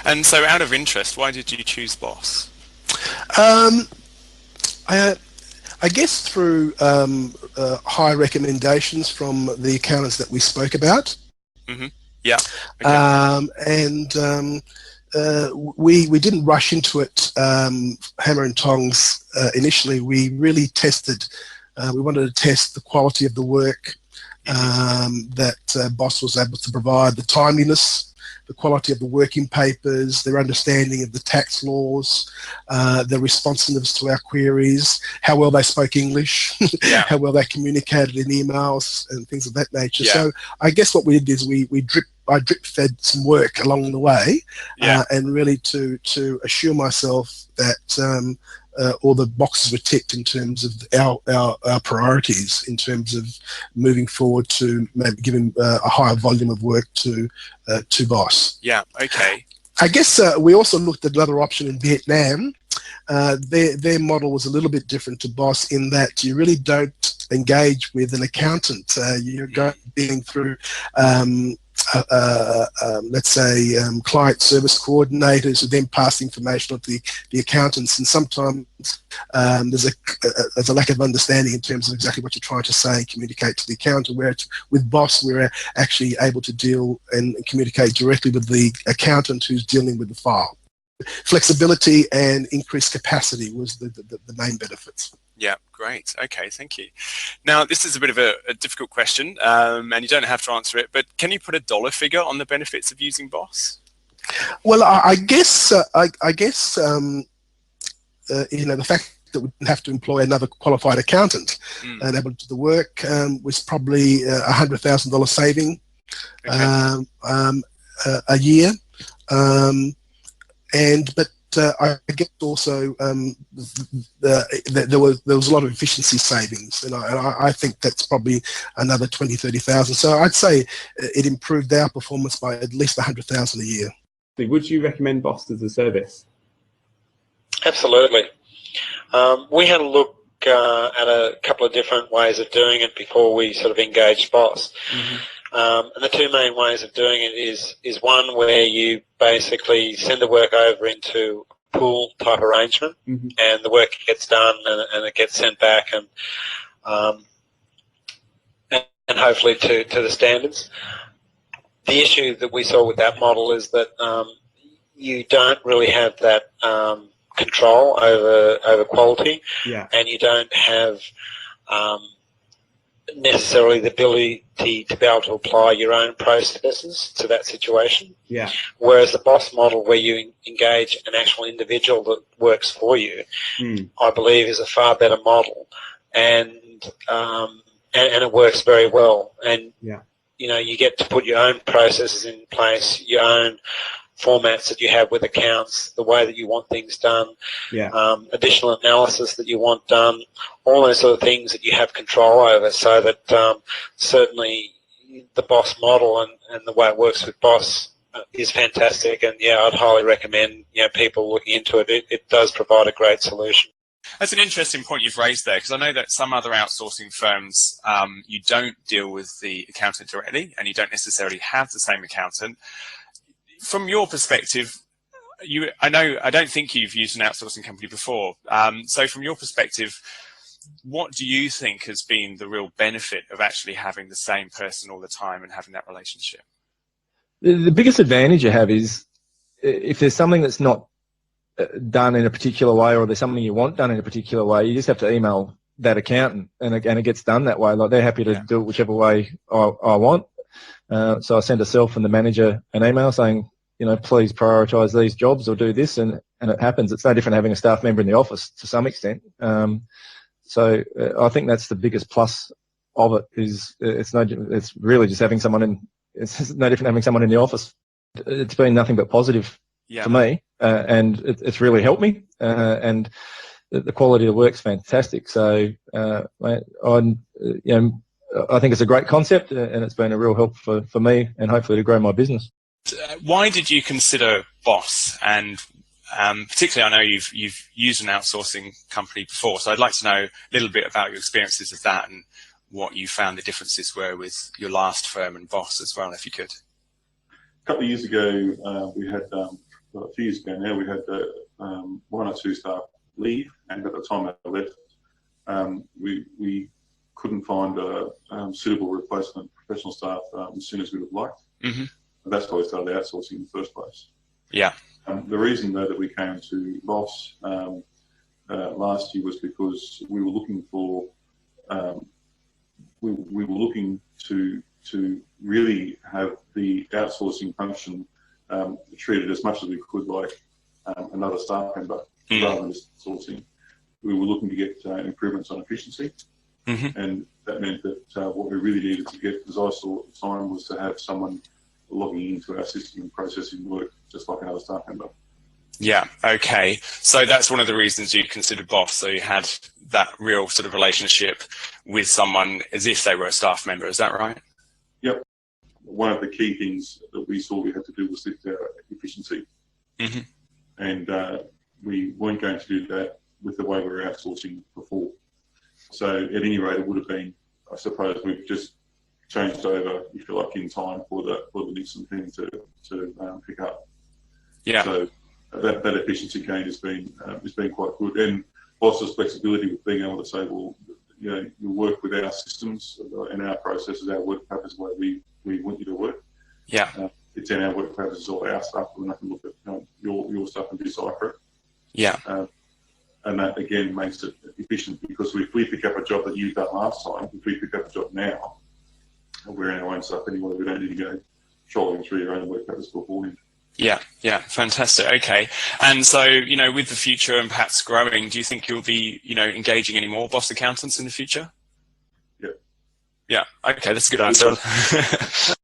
And so out of interest, why did you choose Boss? Um, I, I guess through high recommendations from the accountants that we spoke about. Mm-hmm. Yeah. Okay. We didn't rush into it hammer and tongs initially. We really tested. We wanted to test the quality of the work that Boss was able to provide, the timeliness, the quality of the working papers, their understanding of the tax laws, their responsiveness to our queries, how well they spoke English, Yeah. how well they communicated in emails and things of that nature. Yeah. So I guess what we did is I drip fed some work along the way, Yeah. and really to assure myself that all the boxes were ticked in terms of our priorities, in terms of moving forward to maybe giving a higher volume of work to Boss. Yeah. Okay. I guess we also looked at another option in Vietnam. Their model was a little bit different to Boss in that you really don't engage with an accountant. You're dealing through let's say client service coordinators who then pass information on to the accountants, and sometimes there's a lack of understanding in terms of exactly what you're trying to say and communicate to the accountant, where with Boss we're actually able to deal and communicate directly with the accountant who's dealing with the file. Flexibility and increased capacity was the main benefits. Yeah, great. Okay, thank you. Now, this is a bit of a difficult question, and you don't have to answer it, but can you put a dollar figure on the benefits of using Boss? Well, I guess the fact that we didn't have to employ another qualified accountant and able to do the work was probably $100,000 saving a year. But I guess also there was a lot of efficiency savings, and I think that's probably another 20,000-30,000. So I'd say it improved our performance by at least 100,000 a year. Would you recommend Boss as a service? Absolutely. We had a look at a couple of different ways of doing it before we sort of engaged Boss. And the two main ways of doing it is one where you basically send the work over into a pool type arrangement, and the work gets done and it gets sent back and hopefully to the standards. The issue that we saw with that model is that you don't really have that control over quality, and you don't have necessarily the ability to be able to apply your own processes to that situation. Whereas the Boss model, where you engage an actual individual that works for you, I believe is a far better model, and it works very well. And you get to put your own processes in place, your own formats that you have with accounts, the way that you want things done, additional analysis that you want done, all those sort of things that you have control over, so that certainly the Boss model and the way it works with Boss is fantastic. And I'd highly recommend people looking into it. It does provide a great solution. That's an interesting point you've raised there, because I know that some other outsourcing firms, you don't deal with the accountant directly, and you don't necessarily have the same accountant. From your perspective, I don't think you've used an outsourcing company before. So from your perspective, what do you think has been the real benefit of actually having the same person all the time and having that relationship? The biggest advantage you have is if there's something that's not done in a particular way, or there's something you want done in a particular way, you just have to email that accountant, and it gets done that way. Like, they're happy to do it whichever way I want. So I send herself and the manager an email saying, please prioritise these jobs or do this, and it happens. It's no different having a staff member in the office to some extent. So I think that's the biggest plus of it. It's really just having someone in. It's no different having someone in the office. It's been nothing but positive for me, and it's really helped me. And the quality of the work's fantastic. So I think it's a great concept, and it's been a real help for me and hopefully to grow my business. Why did you consider Boss? And particularly, I know you've used an outsourcing company before, so I'd like to know a little bit about your experiences of that and what you found the differences were with your last firm and Boss as well, if you could. A couple of years ago, we had a few years ago now, we had one or two staff leave, and at the time they left, we couldn't find a suitable replacement professional staff as soon as we would have liked. Mm-hmm. And that's why we started outsourcing in the first place. Yeah. The reason though that we came to Boss last year was because we were looking for we were looking to really have the outsourcing function treated as much as we could like another staff member, rather than just sourcing. We were looking to get improvements on efficiency, and that meant that what we really needed to get, as I saw at the time, was to have someone logging into our system and processing work just like another staff member. Yeah, okay. So that's one of the reasons you considered Boss. So you had that real sort of relationship with someone as if they were a staff member. Is that right? Yep. One of the key things that we saw we had to do was lift our efficiency. And we weren't going to do that with the way we were outsourcing before. So at any rate, it would have been, I suppose, we've just changed over, if you like, in time for the Nixon thing to pick up. Yeah. So that efficiency gain has been quite good, and Boss's flexibility with being able to say, well, you know, you work with our systems and our processes, our work patterns, the way we want you to work. Yeah. It's in our work patterns, all our stuff, and I can look at your stuff and decipher it. Yeah. And that again makes it efficient, because if we pick up a job that you've done last time, if we pick up a job now, we're in our own stuff anyway. We don't need to go trolling through your own work patterns beforehand. Yeah, yeah, fantastic. Okay. And so, you know, with the future and perhaps growing, do you think you'll be, you know, engaging any more Boss accountants in the future? Yep. Yeah. Okay, that's a good answer.